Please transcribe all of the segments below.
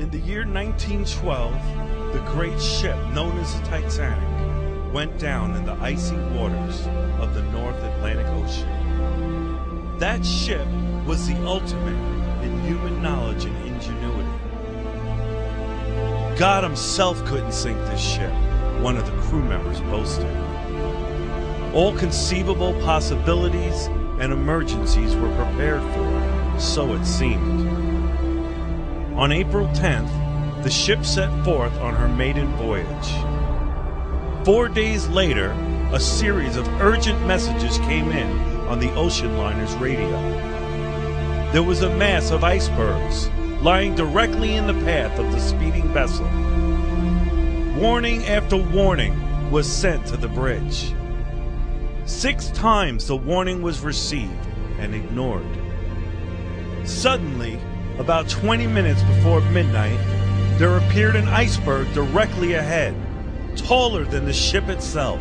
In the year 1912, the great ship known as the Titanic went down in the icy waters of the North Atlantic Ocean. That ship was the ultimate in human knowledge and ingenuity. God himself couldn't sink this ship, one of the crew members boasted. All conceivable possibilities and emergencies were prepared for, so it seemed. On April 10th, the ship set forth on her maiden voyage. 4 days later, a series of urgent messages came in on the ocean liner's radio. There was a mass of icebergs lying directly in the path of the speeding vessel. Warning after warning was sent to the bridge. 6 times the warning was received and ignored. Suddenly, about 20 minutes before midnight, there appeared an iceberg directly ahead, taller than the ship itself.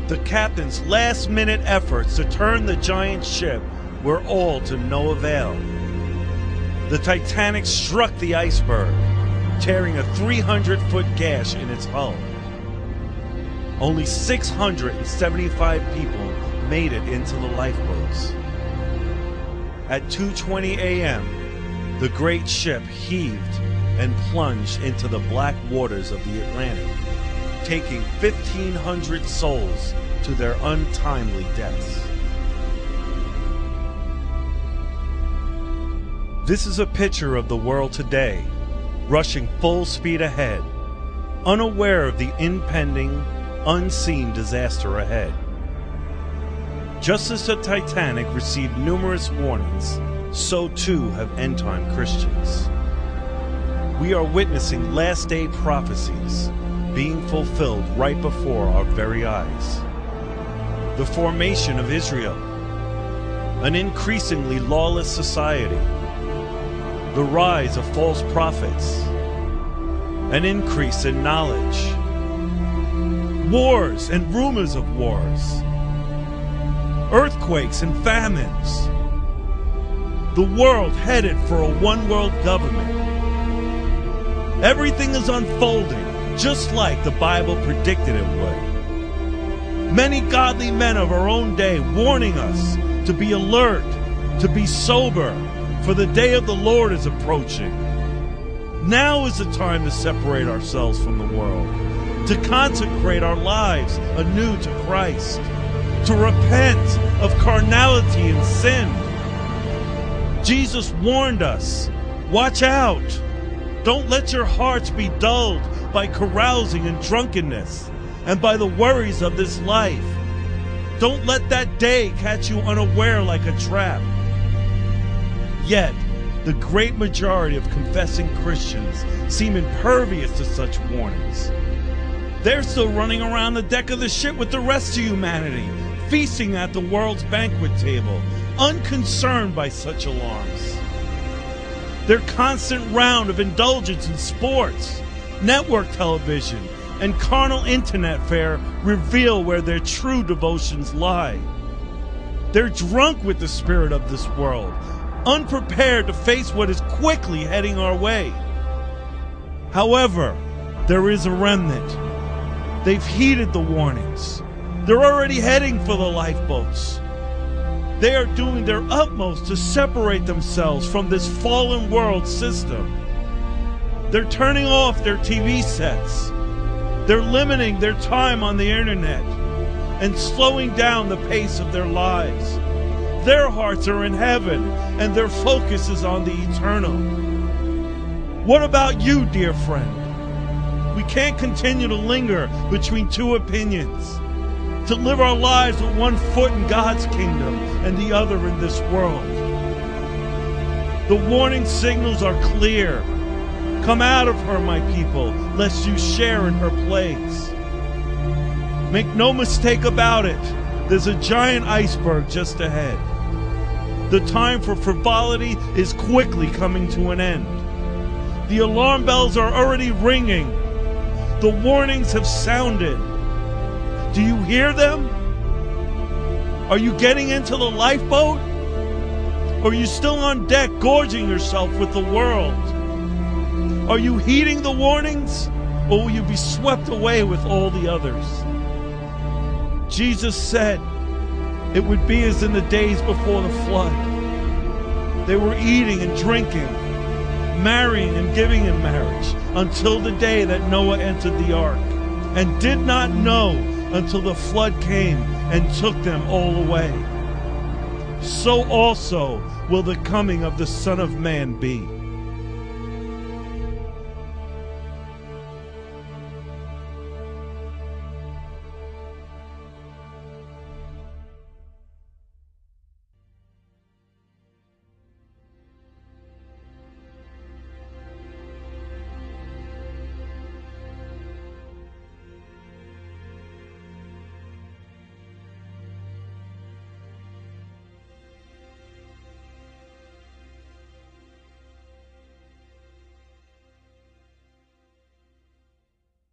The captain's last-minute efforts to turn the giant ship were all to no avail. The Titanic struck the iceberg, tearing a 300-foot gash in its hull. Only 675 people made it into the lifeboats. At 2:20 a.m., the great ship heaved and plunged into the black waters of the Atlantic, taking 1,500 souls to their untimely deaths. This is a picture of the world today, rushing full speed ahead, unaware of the impending, unseen disaster ahead. Just as the Titanic received numerous warnings, so too have end-time Christians. We are witnessing last-day prophecies being fulfilled right before our very eyes. The formation of Israel, an increasingly lawless society, the rise of false prophets, an increase in knowledge, wars and rumors of wars, earthquakes and famines, the world headed for a one-world government. Everything is unfolding just like the Bible predicted it would. Many godly men of our own day warning us to be alert, to be sober, for the day of the Lord is approaching. Now is the time to separate ourselves from the world, to consecrate our lives anew to Christ, to repent of carnality and sin. Jesus warned us, watch out. Don't let your hearts be dulled by carousing and drunkenness and by the worries of this life. Don't let that day catch you unaware like a trap. Yet, the great majority of confessing Christians seem impervious to such warnings. They're still running around the deck of the ship with the rest of humanity, feasting at the world's banquet table, unconcerned by such alarms. Their constant round of indulgence in sports, network television, and carnal internet fare reveal where their true devotions lie. They're drunk with the spirit of this world, unprepared to face what is quickly heading our way. However, there is a remnant. They've heeded the warnings. They're already heading for the lifeboats. They are doing their utmost to separate themselves from this fallen world system. They're turning off their TV sets. They're limiting their time on the internet and slowing down the pace of their lives. Their hearts are in heaven and their focus is on the eternal. What about you, dear friend? We can't continue to linger between two opinions, to live our lives with one foot in God's kingdom and the other in this world. The warning signals are clear. Come out of her, my people, lest you share in her plagues. Make no mistake about it, there's a giant iceberg just ahead. The time for frivolity is quickly coming to an end. The alarm bells are already ringing. The warnings have sounded. Do you hear them? Are you getting into the lifeboat? Or are you still on deck gorging yourself with the world? Are you heeding the warnings, or will you be swept away with all the others? Jesus said it would be as in the days before the flood. They were eating and drinking, marrying and giving in marriage, until the day that Noah entered the ark, and did not know until the flood came and took them all away. So also will the coming of the Son of Man be.